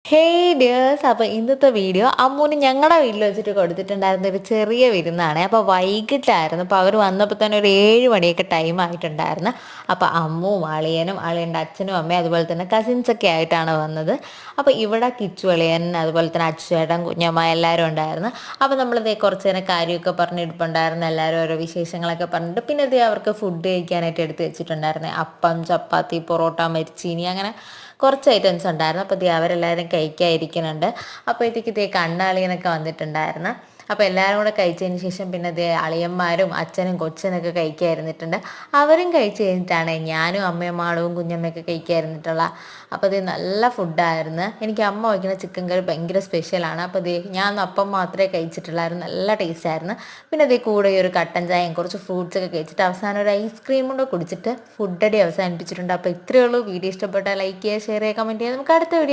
Hey dears, അപ്പോൾ ഇന്നത്തെ video അമ്മൂന് ഞങ്ങളുടെ വീട്ടിൽ വെച്ചിട്ട് കൊടുത്തിട്ടുണ്ടായിരുന്ന ഒരു ചെറിയ വിരുന്നാണ്. അപ്പോൾ വൈകിട്ടായിരുന്നു. അപ്പോൾ അവർ വന്നപ്പോൾ തന്നെ ഒരു 7 മണിയൊക്കെ ടൈം ആയിട്ടുണ്ടായിരുന്നു. അപ്പോൾ അമ്മുവും അളിയൻ്റെ അച്ഛനും അമ്മയും അതുപോലെ തന്നെ കസിൻസൊക്കെ ആയിട്ടാണ് വന്നത്. അപ്പോൾ ഇവിടെ കിച്ചു അളിയൻ അതുപോലെ തന്നെ അച്ചുവേട്ടൻ കുഞ്ഞമ്മ എല്ലാവരും ഉണ്ടായിരുന്നു. അപ്പോൾ നമ്മളിതേ കുറച്ച് നേരം കാര്യമൊക്കെ പറഞ്ഞിരിപ്പുണ്ടായിരുന്നു. എല്ലാവരും ഓരോ വിശേഷങ്ങളൊക്കെ പറഞ്ഞിട്ട് പിന്നെ ഇതേ അവർക്ക് ഫുഡ് കഴിക്കാനായിട്ട് എടുത്ത് വെച്ചിട്ടുണ്ടായിരുന്നു. അപ്പം, ചപ്പാത്തി, പൊറോട്ട, മരിച്ചീനി, അങ്ങനെ കുറച്ച് ഐറ്റംസ് ഉണ്ടായിരുന്നു. അപ്പോൾ അവരെല്ലാവരും കഴിക്കാതിരിക്കുന്നുണ്ട്. അപ്പോഴത്തേക്ക് കണ്ണാളിയനൊക്കെ വന്നിട്ടുണ്ടായിരുന്നു. അപ്പോൾ എല്ലാവരും കൂടെ കഴിച്ചതിന് ശേഷം പിന്നെ അളിയന്മാരും അച്ഛനും കൊച്ചനൊക്കെ കഴിക്കാതിരുന്നിട്ടുണ്ട്. അവരും കഴിച്ച് കഴിഞ്ഞിട്ടാണ് ഞാനും അമ്മയും മാളവും കുഞ്ഞമ്മയൊക്കെ കഴിക്കാതിരുന്നിട്ടുള്ള. അപ്പോൾ നല്ല ഫുഡായിരുന്നു. എനിക്ക് അമ്മ വയ്ക്കുന്ന ചിക്കൻ കറി ഭയങ്കര സ്പെഷ്യലാണ്. അപ്പോൾ ഞാൻ അപ്പം മാത്രമേ കഴിച്ചിട്ടുള്ളായിരുന്നു. നല്ല ടേസ്റ്റായിരുന്നു. പിന്നെ കൂടെ ഒരു കട്ടൻ ചായയും കുറച്ച് ഫ്രൂട്ട്സൊക്കെ കഴിച്ചിട്ട് അവസാനം ഒരു ഐസ്ക്രീമും കൂടെ കുടിച്ചിട്ട് ഫുഡ് അടി അവസാനിപ്പിച്ചിട്ടുണ്ട്. അപ്പോൾ ഇത്രയേ ഉള്ളൂ. വീഡിയോ ഇഷ്ടപ്പെട്ടാൽ ലൈക്ക് ചെയ്യുക, ഷെയർ ചെയ്യുക, കമൻറ്റ് ചെയ്യുക. നമുക്ക് അടുത്ത വീഡിയോ